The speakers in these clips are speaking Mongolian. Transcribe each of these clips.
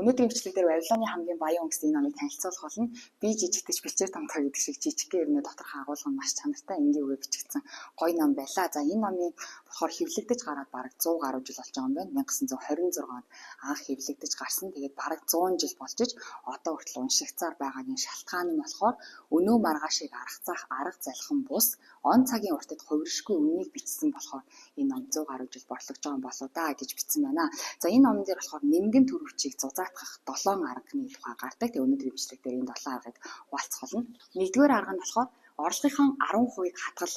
Өнөөдрийн бичлэг дээр Вавилоны хамгийн баян хүн гэсэн энэ номыг танилцуулах болно. Би жижигтэж бэлчээр томтоо гэдэг шиг жижигхэн ирнэ доторх агуулга нь маш чанартай энгийн үгээр бичигдсэн гоё ном байлаа. За энэ номыг болохоор хэвлэгдэж гараад бараг 100 гаруй жил болж байгаа юм байна. 1926 онд анх хэвлэгдэж гарсан. Тэгээд бараг 100 жил болж иж одоо хүртэл уншигцаар байгаагийн шалтгаан нь болохоор өнөө маргаашийг аргацаах арга залхам бус он цагийн уртад хувиршгүй үннийг бичсэн болохоор энэ ном 100 гаруй жил борлогдож байгаа юм болоо да гэж бичсэн байна. За энэ номон дээр болохоор нэмгэн төрөвчийг зузаатгах 7 арганы тухай гардаг. Тэгээ өнөөдрийн бичлэг дээр энэ 7 аргыг хуваалцуулна. Нэгдүгээр арга нь болохоор орлогынхон 10%-ийг хадгал.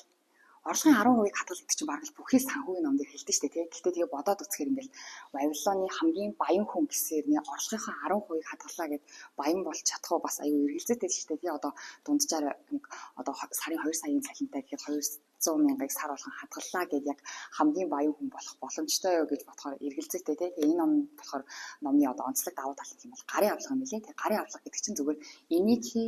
Орлогын 10%-ийг хадгал гэдэг чинь бараг бүхий санхүүгийн ном дээр хэлдэг шүү дээ. Гэхдээ тэгээ бодоод үзэхээр ингээл Вавилоны хамгийн баян хүн гэсээр нэ орлогынхон 10%-ийг хадгалаа гэд баян болж чадах уу бас аюу эргэлзээтэй шүү дээ. Тэгээ одоо дунджаар нэг одоо сарын 2 саяын цалинтай гэхэд 200,000-ыг сар болгон хадгаллаа гэдээ яг хамгийн баян хүн болох боломжтой юу гэж бодохоор эргэлзээтэй тийм. Энэ ном болохоор номны одоо онцлог давуу тал юм бол гарын авлага юм билээ. Тэгээ гарын авлага гэдэг чинь зүгээр энийг хий,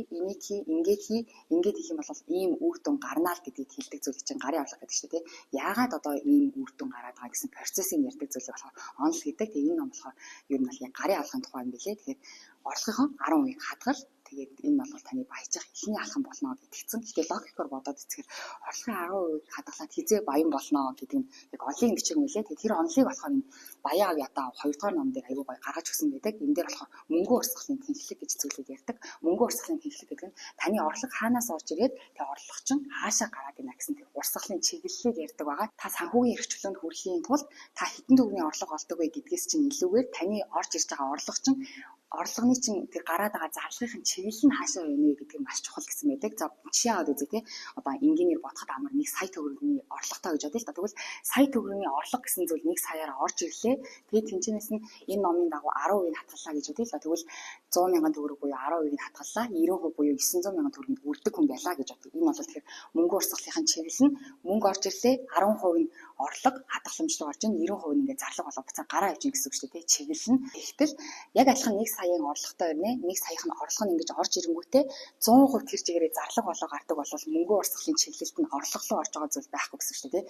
ингээд хийх юм бол ийм үр дүн гарнаа л гэдгийг хэлдэг зүйл чинь гарын авлага гэдэг чинь тийм. Яагаад одоо ийм үр дүн гараад байгаа гэсэн процессыг ярьдаг зүйл болохоор онл гэдэг. Тэгээ энэ ном болохоор ер нь бол яг гарын авлагын тухай юм билээ. Тэгэхээр орлогынхон 10%-ийг хадгал. Тэгээд энэ бол таны баяжих ихний алхам болно гэдгийгсэн. Гэхдээ логикоор бодоод үзэхээр орлогын 10% хадгалаад хизээ баян болно гэдэг нь яг онлын бичиг юм лээ. Тэгэхээр тэр онлыг болохоор энэ баяа ятаа 2 дугаар ном дээр аюу гой гаргаж өгсөн байдаг. Энэ дээр болохоор мөнгө урсгалын тэнхлэг гэж зүйлийг ярьдаг. Мөнгө урсгалын тэнхлэг гэдэг нь таны орлого хаанаас орж ирээд тэгээ орлого чинь хаашаа гараад ийнэ гэсэн тэр урсгалын чиглэлийг ярьдаг байгаа. Та санхүүгийн эрхчлөөнд хүрэхийн тулд та хэдэн төгрөгийн орлого олдог вэ гэдгээс чинь илүүгээр таны орж ирж байгаа орлого чинь орлогоны чинь тэр гараад байгаа зарлагын чиглэл нь хаашаа байна вэ гэдэг нь маш чухал гэсэн байдаг. За жишээ аваад үзье тий. Одоо энгийнээр бодоход амар 1 сая төгрөгийн орлоготой гэж бодъё л да. Тэгвэл сая төгрөгийн орлого гэсэн зүйл 1 саяар орж ирлээ. Тэгээд тэнцэнээс нь энэ номын дагуу 10% хадгаллаа гэж бодъё л да. Тэгвэл 100,000 төгрөг буюу 10% хадгаллаа. 90% буюу 900,000 төгрөгийг үрдэг хүн байлаа гэж бодъё. Энэ бол тэгэхээр мөнгө урсгалынхын чиглэл нь мөнгө орж ирлээ. 10% нь орлого хадгаламжтай орж ийн 90% нь ингээд зарлага болоо буцаа гараа явж ийн гэсэн үг шүү дээ. Чиглэл нь тэгтэл яг адилхан 1 саяын орлоготой байна. 1 саяын орлого нь ингэж орж ирэнгүүтээ 100% тэр чигээрээ зарлага болоо гардаг бол мөнгө урсгалын чиглэлд нь орлого руу орж байгаа зүйл байхгүй гэсэн үг шүү дээ.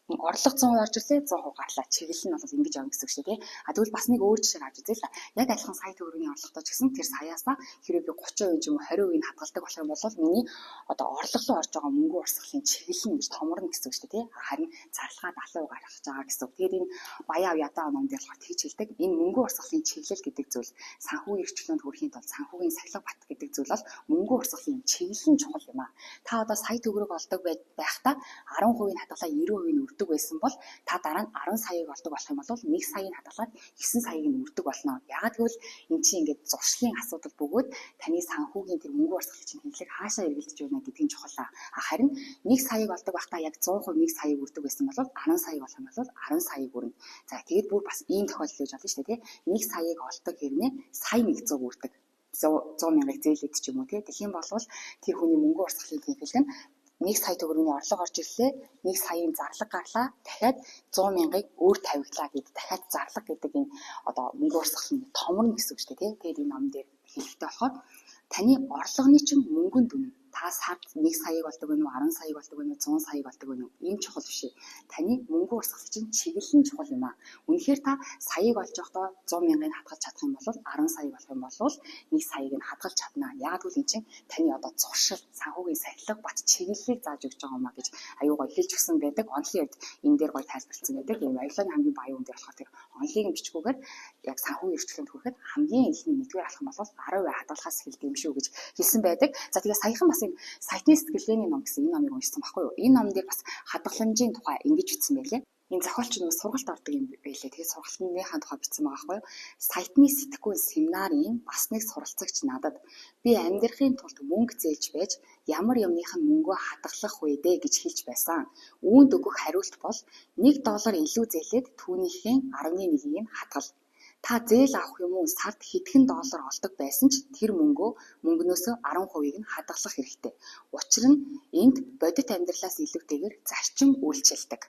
Орлого 100% орж ирлээ 100% гарлаа. Чиглэл нь бол ингэж явна гэсэн үг шүү дээ. А тэгвэл бас нэг өөр жишээ авч үзье л да. Яг адилхан сая төгрөгийн орлоготой ч гэсэн тэр саяасаа хэрэв би 30% ч юм уу 20% хадгалдаг болох юм бол миний одоо орлого руу орж байгаа мөнгө урсгалын чиглэл нь гэж томорно гэсэн үг шүү дээ. Харин зарлагаа 70% гаргаж байгаа гэсэн үг. Тэгээд энэ баяа ятаа ном дээр болохоор тэгж хэлдэг. Энэ мөнгө урсгалын чиглэл гэдэг зүйл санхүүгийн эрхчлөөнд хүрэхийн тулд санхүүгийн сахилга бат гэдэг зүйл бол мөнгө урсгалын чиглэл нь чухал юм аа. Та одоо сая төгрөг олдог байхдаа 10% хадгалаа 90% нь үрдэг байсан бол та дараа нь 10 саяыг олдог болох юм бол 1 саяыг хадгалаад 9 саяыг нь үрдэг болно. Яагаад гэвэл эн чинь ингээд зуршлын асуудал бөгөөд таны санхүүгийн тэр мөнгө урсгалын чинь хэмжээг хаашаа эргэлдэж байна гэдэг нь чухал аа. Харин 1 саяыг олдог байхдаа яг 100% 1 саяыг үрдэг байсан бол 10 саяыг болох юм бол 10 саяыг үрнэ. За тэгээд бүр бас ийм тохиолдол гэж болно шүү дээ тий. 1 саяыг олдог хэрнээ сая 100 үрдэг. 100,000-ыг зээлээд ч юм уу тий. Тэгэх юм бол тэр хүний мөнгө урсгалын тэнхлэг нь 1 сая төгрөгийн орлого орж ирлээ. 1 саяын зарлага гарлаа. Дахиад 100,000-ыг өөр тавигдлаа гэдэг. Дахиад зарлага гэдэг энэ одоо мөнгө урсгалын томорно гэсэн үг шүү дээ тий. Тэгээд энэ ном дээр хэлэхдээ болохоор таны орлогоны чинь мөнгөн дүн. Та сард 1 саяыг олдог вэ, 10 саяыг олдог вэ, 100 саяыг олдог вэ? Ийм чухал биш ээ. Таны мөнгө урсгалын чинь чиглэл нь чухал юм аа. Үнэхээр та саяыг олж явахдаа 100,000-ыг хадгалж чадах юм бол 10 саяыг болох юм бол 1 саяыг нь хадгалж чаднаа. Яагаад гэвэл эн чинь таны одоо зуршил, санхүүгийн сахилга бат чиглэлийг зааж өгч байгаа юм аа гэж аюу гой хэлж өгсөн байдаг. Онлын үед энэ дээр гой тайлбарлсан байдаг. Энэ Вавилоны хамгийн баян хүн дээр болохоор тэр онлын бичгүүгээр яг санхүүгийн эрхчлөөнд хүрэхэд хамгийн ихний нэгдүгээр алхам бол 10% хадгалахаас эхэлдэг юм шүү гэж хэлсэн байдаг. За тэгээ саяхан бас сайтны сэтгэлгээний ном гэсэн энэ номыг уншсан байхгүй юу? Энэ ном дээр бас хадгаламжийн тухай ингэж бичсэн байлээ. Энэ зохиолч нь сургалт ордог юм байлээ. Тэгээд сургалтынхаа тухай бичсэн байгаа байхгүй юу? Сайтны сэтгүүл семинарын бас нэг суралцагч надад би амьдрахын тулд мөнгө зээлж байж ямар юмных нь мөнгөө хадгалах вэ дээ гэж хэлж байсан. Үүнд өгөх хариулт бол $1 илүү зээлээд түүнийхээ 11-ийг нь хадгал. Та зээл авах юм уу сард хэдхэн доллар олдог байсан ч тэр мөнгнөөсөө 10%-ийг нь хадгалах хэрэгтэй. Учир нь энд бодит амьдралаас илүүтэйгээр зарчим үйлчилдэг.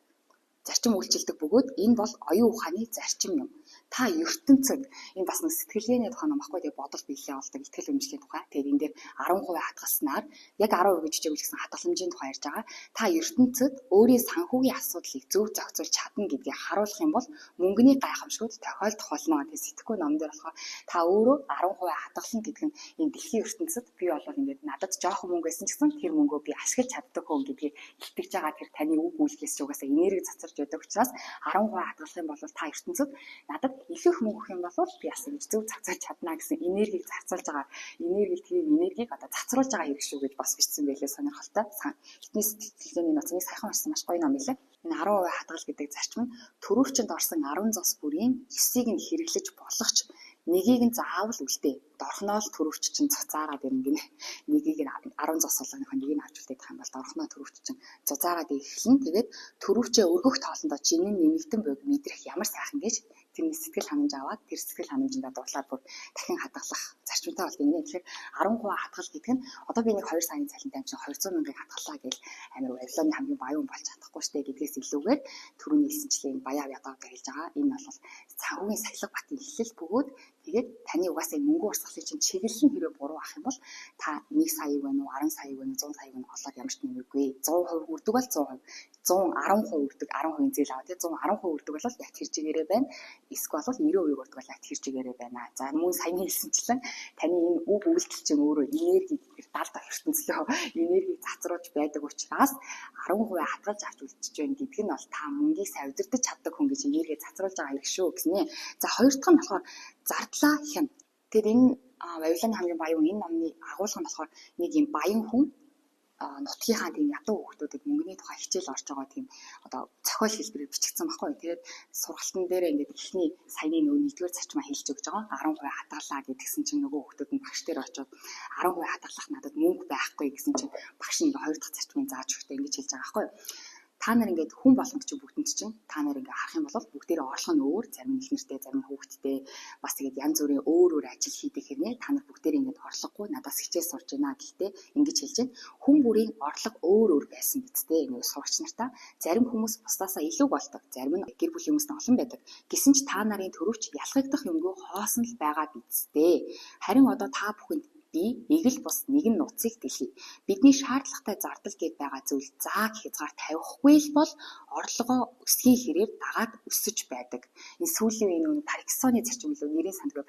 Зарчим үйлчилдэг бөгөөд энэ бол оюун ухааны зарчим юм. та ертөнцөд энэ бас нэг сэтгэлгээний тухай юм баггүй. Тэгээ бодол биелээ болдог ихтгэл өмжлийн тухай. Тэгээд энэ дээр 10% хадгалснаар яг 10% гэж хичээвэл гэсэн хадгаламжийн тухай ярьж байгаа. Та ертөнцөд өөрийн санхүүгийн асуудлыг зөв зохицуулж чадна гэдгийг харуулах юм бол мөнгөний гайхамшгууд тохиолдох болно гэдэг сэтгэхгүй ном дээр болохоор та өөрөө 10% хадгална гэдэг нь энэ дэлхийн ертөнцөд би бол ингээд надад жоохон мөнгө байсан ч гэсэн тэр мөнгөө би ашиглаж чаддаг хүн гэдгийг итгэж байгаа. Тэр таны үг үйлдэлээс ч угаасаа энерги цацарч байдаг учраас 10% хадгалах юм бол та ертөнцөд надад илүү их мөнгө өгөх юм бол би бас ингэж зөв цацуулж чадна гэсэн энергийг зарцуулж байгаа. Энергийг одоо цацруулж байгаа хэрэг шүү гэж бас бичсэн байлээ сонирхолтой. Хитний сэтгэлгээний ноцны сайхан уншсан маш гоё ном билээ. Энэ 10% хадгал гэдэг зарчим нь төрөвчөнд орсон 10 зос бүрийн 9-ийг нь хэрэглэж болох ч нэгийг нь заавал үлдээ. Дорхноо л төрөвч чинь цуцаараад ирнэ гинэ. Нэгийг нь 10 зос болгоно нэгийг нь авч үлдэх юм бол дорхноо төрөвч чинь цуцаараад эхлэн. Тэгээд төрөвчөө өргөх тоолондоо чиний нэмэгдэн буйг мэдрэх ямар сайхан гэж тэрний сэтгэл ханамж аваад тэр сэтгэл ханамжиндаа дуурлаад бүр дахин хадгалах зарчимтай болдог юм. Тэгэхээр 10% хадгал гэдэг нь одоо би нэг 2 саяны цалинтай чинь 200 мянгыг хадгалаа гэл амир Вавилоны хамгийн баян болж чадахгүй штэ гэдгээс илүүгээр түрүүний хэлсэнчлэн баяа ядаа гэж байгаа. Энэ бол санхүүгийн сахилга батын эхлэл бөгөөд тэгээд таны угаасаа мөнгө урсгалыг чинь чиглэлэн хэрэг буруу ах юм бол та 1 саяг байна уу 10 саяг байна уу 100 саяг байна олоод ямар ч нэмэггүй 100% үрдэг бол 100%, 110% үрдэг 10% зээл аваа тийм 110% үрдэг бол яг тэр чигээрээ байна. Эсвэл 90% үрдэг бол яг тэр чигээрээ байна. За мөн саяны хэлсэнчлэн таны энэ үг үйлдэл чинь өөрөө энерги тэр 70 дахь ертөнцлөө энергийг цацруулж байдаг учраас 10% хадгалж авч үлдчихэж байна гэдэг нь бол та мөнгийг сайн удирдах чаддаг хүн гэж энерги цацруулж байгаа хэрэг шүү гэснэ. За хоёр дахь нь болохоор зардлаа хям. Тэгэхээр энэ Вавилоны хамгийн баян энэ номны агуулга нь болохоор нэг юм баян хүн нутгийнхаа тийм ядуу хүмүүстэд мөнгөний тухай хичээл орж байгаа тийм одоо зохиол хэлбэрээр бичигдсэн байхгүй. Тэгээд сургалтын дээр ингээд ихний саяны нөгөө 1-р зарчмаа хэлж өгч байгаа 10% хадгалаа гэдгсэн чинь нөгөө хүмүүсд нь багш дээр очиод 10% хадгалах надад мөнгө байхгүй гэсэн чинь багш нь ингээ 2 дахь зарчмыг зааж өгтөө ингэж хэлж байгаа байхгүй. Та нар ингээд хүн болгонд чинь бүгдэнд чинь та нар ингээ харах юм бол бүгдээрээ орлого нь өөр, зарим нь их нэртэй, зарим нь хүүхэдтэй, бас тэгээд янз бүрийн өөр ажил хийдэг хэрнээ та нар бүгдээрээ ингээд орлогогүй надаас хичээл сурж байна гэхдээ ингэж хэлж байна. Хүн бүрийн орлого өөр байсан гэдэгтэй нэг сурагч нартаа зарим хүмүүс бусдаасаа илүү болдог, зарим нь гэр бүлийн хүмүүс нь олон байдаг. Гэсэн ч та нарын төрөвч ялгагдах юмгүй хоосон л байгаа бидтэй. Харин одоо та бүхэнд би эгэл бус нэгэн нууцыг дэлхий. Бидний шаардлагатай зардал гээд байгаа зүйл зааг хязгаар тавихгүй л бол орлогоо өсгийн хэрээр дагаад өсөж байдаг. Энэ сүүлийн энэ Паркинсоны зарчим үлээ нэрийн сандгаа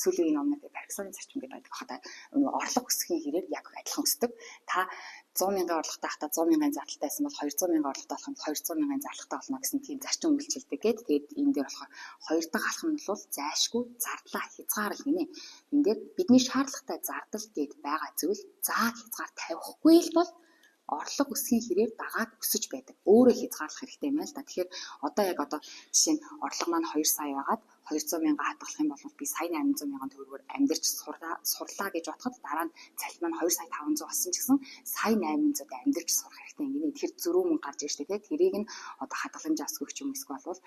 сүүлийн номнууд Паркинсоны зарчим гэдэг байдаг хата. Орлого өсгийн хэрээр яг адилхан өсдөг. Та 100 мянган орлоготой хата 100 мянган зардалтай байсан бол 200 мянган орлоготой болох нь 200 мянган зардалтай болно гэсэн тийм зарчим үйлчилдэг гээд тэгээд энэ дээр болохоор хоёр дахь алхам нь бол зайшгүй зардлаа хязгаарл гинэ. Энд дээр бидний шаардлагатай зардал гээд байгаа зүйл зааг хязгаар тавихгүй л бол орлого өсгийн хэрээр дагаад өсөж байдаг. Өөрөө хязгаарлах хэрэгтэй юм байна л да. Тэгэхээр одоо жишээ нь орлого маань 2 сая байгаад 200 мянга хадгалах юм бол би сая 800 мянган төгрөгөөр амьдарч сурлаа гэж бодоход дараа нь цалин маань 2 сая 500 болсон ч гэсэн сая 800-д амьдарч сурах хэрэгтэй юм гинэ. Тэгэхээр зөрүү мөнгө гарч ирж байгаа. Тэрийг нь одоо хадгаламжаас өгч юм эсвэл бол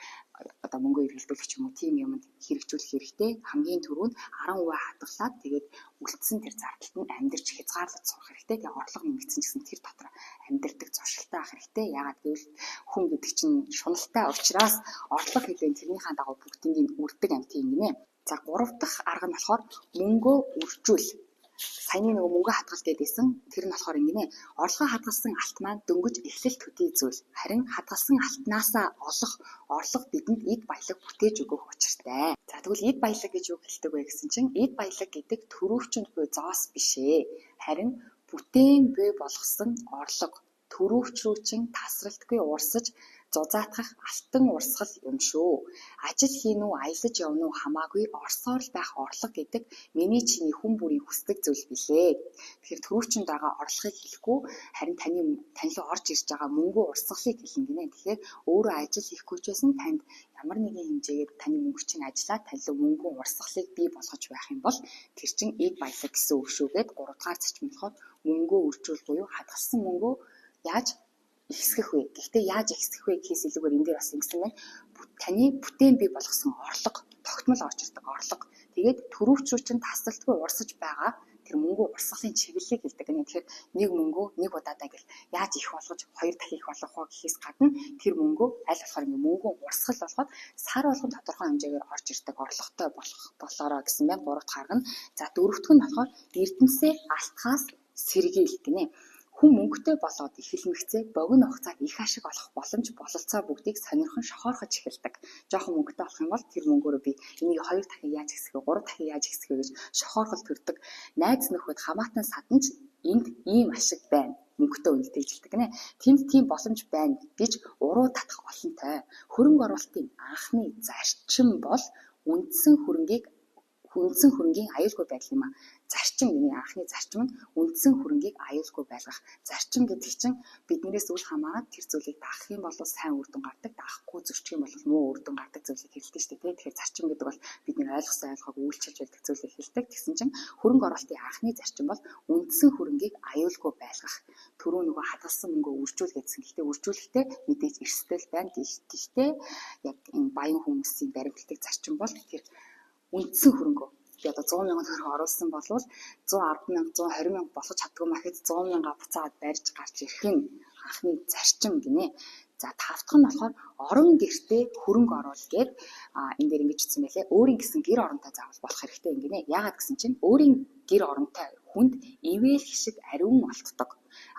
одоо мөнгө эргэлдүүлэх юм уу тийм юмд хэрэгжүүлэх хэрэгтэй. Хамгийн түрүүнд 10% хадгалаад тэгээд үлдсэн тэр зардалт нь амьдарч хязгаарлаж сурах хэрэгтэй. Тэгээ орлого нэмэгдсэн гэсэн тэр дотор амьдардаг зуршилтай ах хэрэгтэй. Яагаад гэвэл хүн гэдэг чинь шуналтай учраас орлого хэлэн тэрнийхээ дагуу бүгднийг үрдэг амт юм гинэ. За 3 дахь арга нь болохоор мөнгөө үржүүл. Саяны нөгөө мөнгө хадгал гэдээсэн тэр нь болохоор ингэнэ. Орлогоо хадгалсан алт маань дөнгөж эхлэл төдий зүйл. Харин хадгалсан алтнаасаа олох орлого бидэнд эд баялаг бүтээж өгөх учиртай. За тэгвэл эд баялаг гэж юу хэлдэг вэ гэсэн чинь эд баялаг гэдэг төрөвчөнд буй зоос бишээ. Харин бүтээн буй болгосон орлого төрөвч рүү чин тасралтгүй урсаж зузаатгах алтан урсгал юм шүү. Ажил хийн үү, аялаж явна уу хамаагүй орсоор л байх орлого гэдэг миний чиний хүн бүрийн хүсдэг зүйл билээ. Тэгэхээр төрөвчөнд байгаа орлогыг хэлэхгүй харин тань руу орж ирж байгаа мөнгө урсгалыг хэлнэ гинэ. Тэгэхээр өөрөө ажил хийхгүй ч байсан танд ямар нэгэн хэмжээгээр таны мөнгө чинь ажиллаад тань руу мөнгө урсгалыг бий болгож байх юм бол тэр чинь эд баялаг гэсэн үг шүүгээд 3 дахь зарчим болохоор мөнгөө үржүүл буюу хадгалсан мөнгөө яаж ихсгэх вэ? Гэхдээ яаж ихсгэх вэ гэхээс илүүгээр энэ дээр бас ингэсэн байна. Таны бүтээн бий болгосон орлого, тогтмол орж ирдэг орлого. Тэгээд төрөвч рүү чинь тасралтгүй урсаж байгаа тэр тэр мөнгө урсгалын чиглэлийг хэлдэг. Тэгэхээр нэг мөнгө нэг удаадаа гэл яаж их болгож 2 дахин их болгох вэ гэхээс гадна тэр мөнгө аль болохоор ингээ мөнгө урсгал болгоод сар болгон тодорхой хэмжээгээр орж ирдэг орлоготой болоороо гэсэн байна. 3 дахь арга нь. За 4 дахь нь болохоор эрдэнэсээ алтхаас сэргийлт гинэ. Хүн мөнгөтэй болоод эхлэмэгцээ богино хугацаанд их ашиг олох боломж бололцоо бүгдийг сонирхон шохоорхож эхэлдэг. Жохон мөнгөтэй болох юм бол тэр мөнгөөрөө би энийг 2 дахин яаж ихсэх вэ, 3 дахин яаж ихсэх вэ гэж шохоорхол төрдөг. Найз нөхөд хамаатан саданч энд ийм ашиг байна. Мөнгөтэй үнэтэй хэлдэг гинэ. Тэнд тийм боломж байна гэж уруу татах олонтой. Хөрөнгө оруулалтын анхны зарчим бол үндсэн хөрөнгийн аюулгүй байдал юм а. Зарчим гэнэ анхны зарчим нь үндсэн хөрөнгийг аюулгүй байлгах. Зарчим гэдэг чинь биднээс үл хамааран тэр зүйлийг даах юм бол сайн үр дүн гардаг, даахгүй зөрчих юм бол муу үр дүн гардаг зүйлийг хэлдэг шүү дээ. Тэгэхээр зарчим гэдэг бол бидний ойлгосон ойлгоог үйлчилж байдаг зүйлийг хэлдэг. Тэгсэн чинь хөрөнгө оруулалтын анхны зарчим бол үндсэн хөрөнгийг аюулгүй байлгах. Түрүү нөгөө хадгалсан мөнгөө үржүүл гэсэн. Гэхдээ үржүүлэхдээ мэдээж эрсдэл байна. Гэхдээ яг энэ баян хүмүүсийн баримтлагдаг зарчим бол тэр үндсэн хөрөнгөө би одоо 100 мянган төгрөг оруулсан бол 110 мянга 120 мянга болох чаддгүй махад 100 мянга буцаад барьж гарч ирэх нь анхны зарчим гинэ. За 5 дахь нь болохоор орон гэртээ хөрөнгө оруул гээд энэ дээр ингэж хэлсэн байлээ. Өөрийн гэсэн гэр оронтой заавал болох хэрэгтэй юм гинэ. Яагаад гэсэн чинь өөрийн гэр оронтой хүнд ивэл хишиг ариун олддог.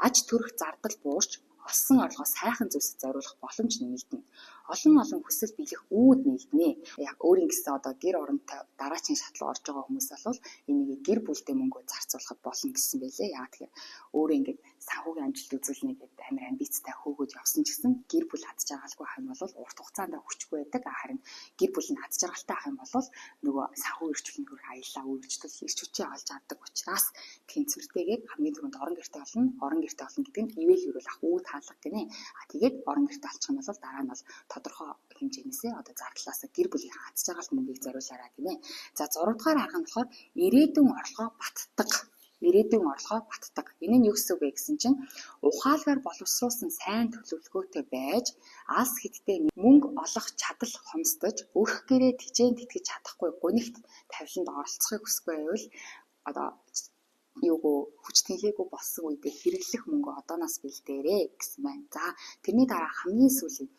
Аж төрөх зардал буурч олсон орлогоо сайхан зүйлсэд зориулах боломж нэмэгдэнэ. Олон хүсэл биелэх үүд нэмэгдэнэ. Яг өөрийн гэсэн одоо гэр оронтой дараачийн шатлал орж байгаа хүмүүс бол энийг гэр бүлдээ мөнгө зарцуулахад болно гэсэн байлээ. Яагаад тэгэхээр өөрөө ингээд санхүүгийн амжилт үзүүлнэ гэдэг амар амбицтай хөөгөөж явсан ч гэсэн гэр бүл хадж жаргалгүй ах юм бол урт хугацаанд хүчгүй байдаг. Харин гэр бүл нь хадж жаргалтай ах юм бол нөгөө санхүү эрчүүлийн хөрх аяллаа үргэлжлэл эрч хүчээ олж авдаг учраас тэнцвэртэйгээр хамгийн түрүүнд орон гэртээ олно. Орон гэртээ олно гэдэг нь ивэл хөрөл ах үүд хаалга гинэ. Тэгээд орон гэртээ олчих юм бол дараа нь бол тодорхой хэмжээнээсээ одоо зардлаасаа гэр бүлийн хадж жаргалт мөнгийг зориулаарай гинэ. За 6 дугаар арга нь болохоор ирээдүйн орлогоо баттдаг. Энэ нь юу гэсэн үг вэ гэсэн чинь ухаалгаар боловсруулсан сайн төлөвлөгөөтэй байж алс хэдтэй мөнгө олох чадал хомсдож өрх гэрээ тижээн тэтгэж чадахгүй гунигт тавиланд оролцохыг хүсэхгүй байвал одоо хүч тэнхээгүй болсон үедээ хэрэглэх мөнгө одооноос бэлдээрэй гэсэн байна. За тэрний дараа хамгийн сүүлийн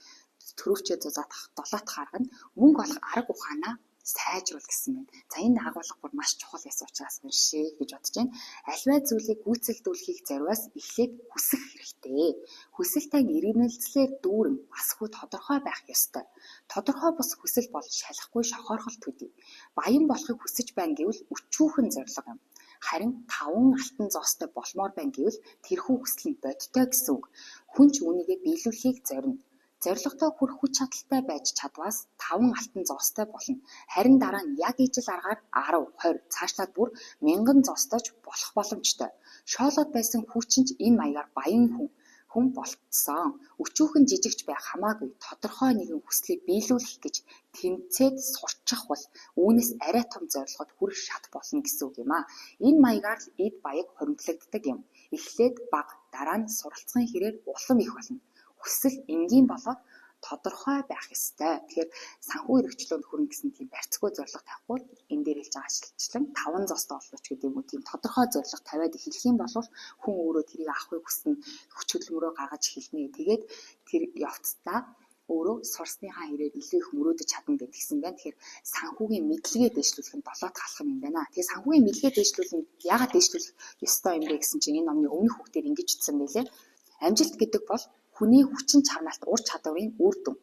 төрөвчөө зузаах 7 дахь арга нь мөнгө олох арга ухаанаа сайжруул гэсэн байна. За энэ агуулга бүр маш чухал яс учраас мэршээ гэж бодож байна. Альваа зүйлийг гүйцэлдүүлэхийг зориулаас эхлээд хүсэх хэрэгтэй. Хүсэлтэй иргэнэлцлээр дүүрэн басгүй тодорхой байх ёстой. Тодорхой бус хүсэл бол шалахгүй шохоорхол төдий. Баян болохыг хүсэж байна гэвэл өчүүхэн зорилго юм. Харин 5 алтан зоостой болмоор байна гэвэл тэрхүү хүсэл нь бодтой гэсэн үг. Хүн ч үүнийгээ биелүүлэхийг зорино. Зорилготой хүрэх хүч чадалтай байж чадваас 5 алтан зоостой болно. Харин дараа нь яг ижил аргаар 10, 20 цаашлаад бүр 1000 зоостойч болох боломжтой. Шоолоод байсан хүчин ч энэ маягаар баян хүн болцсон. Өчүүхэн жижигч байх хамаагүй тодорхой нэгэн хүслийг биелүүлэх гэж тэмцээд сурчих бол үүнээс арай том зорилгод хүрэх шат болно гэсэн үг юм а. Энэ маягаар л эд баяг хоригдлогддог юм. Эхлээд бага, дараа нь суралцсан хэрээр улам их болно. Хүсэл энгийн болоод тодорхой байх ёстой. Тэгэхээр санхүү эрхчлөөнд хүрнэ гэсэн тийм барьцгүй зорилго тавихгүй энэ дээр хэлж байгаа ажилчлан 5 зоостой олооч гэдэг юм уу тийм тодорхой зорилго тавиад эхлэх юм бол хүн өөрөө тэрийг авахыг хүснэ, хүч хөдөлмөрөө гаргаж эхэлнэ. Тэгээд тэр явцдаа өөрөө сурсныхаа хэрээр илүү их мөрөөдөж чадна гэдгийгсэн байна. Тэгэхээр санхүүгийн мэдлэгээ дэвшлүүлэх нь 7 дахь алхам юм байна. Тэгээ санхүүгийн мэдлэгээ дэвшлүүлэх нь яагаад дэвшлүүлэх ёстой юм бэ гэсэн чинь энэ номны өмнөх хүүхдээр ингэж хэлсэн байлээ. Амжилт гэдэг бол хүний хүчин чармайлт ур чадварын үр дүн.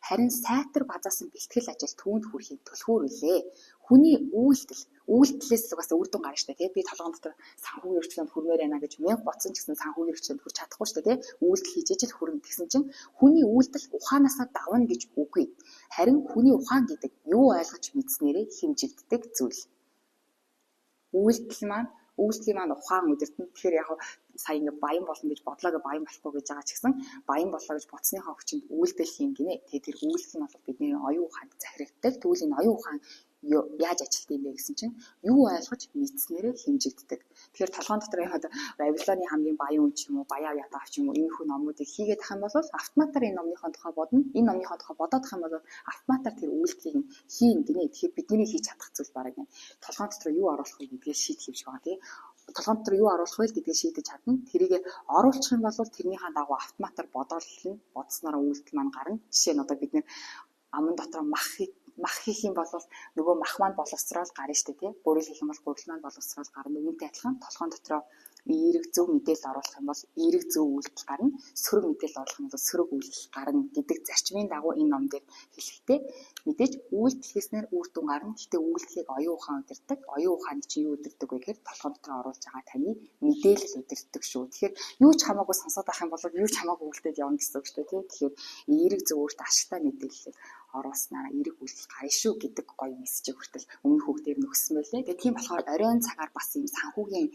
Харин сайтар базаасан бэлтгэл ажил түүнд хүрэхийн төлхөөр үлээ. Хүний үйлдэлээс л бас үр дүн гарна шүү дээ. Би толгойн дотор санхүүгийн эрхчлөөнд хүрмээр байна гэж мянга бодсон ч гэсэн санхүүгийн эрхчлөөнд хүрч чадахгүй шүү дээ. Үйлдэл хийж ижил хүрнэ гэсэн чинь хүний үйлдэл ухаанаасаа давна гэж үгүй. Харин хүний ухаан гэдэг юу ойлгож мэдснээрээ хэмжигддэг зүйл. Үйлдэлийн маань ухаан үдирдэн. Тэгэхээр яг сая ингээ баян болно гэж бодлоо баян болохгүй гэж байгаа ч гэсэн баян боллоо гэж бодсныхаа хүчинд үйлдэл хийн гинэ. Тэгээд тэр үйлдэл нь бол бидний оюун ухаанд захирагддаг. Тэгвэл энэ оюун ухаан яаж ажилтдаг юм бэ гэсэн чинь юу ойлгож мэдснээрээ хэмжигддэг. Тэгэхээр толгойн дотор яг Вавилоны хамгийн баян хүн ч юм уу, баяа ятаа авч юм уу, иймэрхүү номуудыг хийгээд ах юм бол автоматар энэ номныхоо тухай бодно. Энэ номныхоо тухай бодоод ах юм бол автоматар тэр үйлдэлийг хийн гинэ. Тэгэхээр бидний хийж чадах зүйл бараг юм. Толгойн дотор юу оруулах вэ гэдгийг шийдэх юм шиг байна тий. толгойн дотор юу оруулах вэ гэдгийг шийдэж чадна. Тэрийг оруулах юм бол тэрнийхээ дагуу автоматар бодсноор үйлдэл маань гарна. Жишээ нь одоо бид нэр аман дотор мах хийх юм бол нөгөө мах маань боловсрол гарна шүү дээ, тий. Бүрэл хийх юм бол бүрэл маань боловсрол гарна. Үүнтэй адилхан толгойн дотроо эерэг зөв мэдээлэл оруулах юм бол эерэг зөв үйлдэл гарна. Сөрөг мэдээлэл оруулах юм бол сөрөг үйлдэл гарна гэдэг зарчмын дагуу энэ ном дээр хэлэхдээ мэдээж үйлдэл хийснээр үр дүн гарна. Гэхдээ үйлдэлийг оюун ухаан удирдаг. Оюун ухааны чинь юу удирдаг вэ гэхээр толгойн дотор оруулж байгаа таны мэдээлэл удирдаг шүү. Тэгэхээр юу ч хамаагүй сонсоод байх юм бол юу ч хамаагүй үйлдэл явна гэсэн үг шүү дээ, тий. Тэгэхээр эерэг зөв өөртөө ашигтай мэдээллийг оруулснараа эерэг үйлдэл гарна шүү гэдэг гоё мессежийг хүртэл өмнө хүүхдээр нөгсөн байлээ. Тэгээ тийм болохоор оройн цагаар бас юм санхүүгийн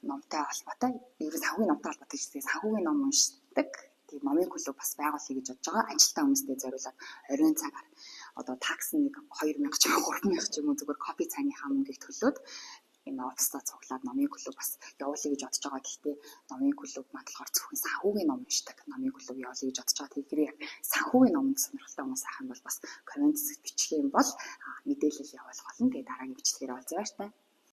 номтой холбоотой, ер нь санхүүгийн номтой холбоотой гэсэн санхүүгийн ном уншдаг. Тийм номын клуб бас байгуулъя гэж бодож байгаа. Ажилтаа хүмүүстэй зориулаад оройн цагаар одоо такс нэг 2000 ч юм уу 3000 ч юм уу зүгээр копи цааныхаа мөнгийг төлөөд энэ оффистаа цуглаад номын клуб бас явуулъя гэж бодож байгаа. Гэхдээ номын клуб маань болохоор зөвхөн санхүүгийн ном уншдаг. Номын клуб явуулъя гэж бодож байгаа. Тэгэхээр санхүүгийн номонд сонирхолтой хүмүүс ахын бол бас коммент бичих юм бол мэдээлэл явуулах болно. Тэгээ дараагийн бичлэгээр олзъя баяр та.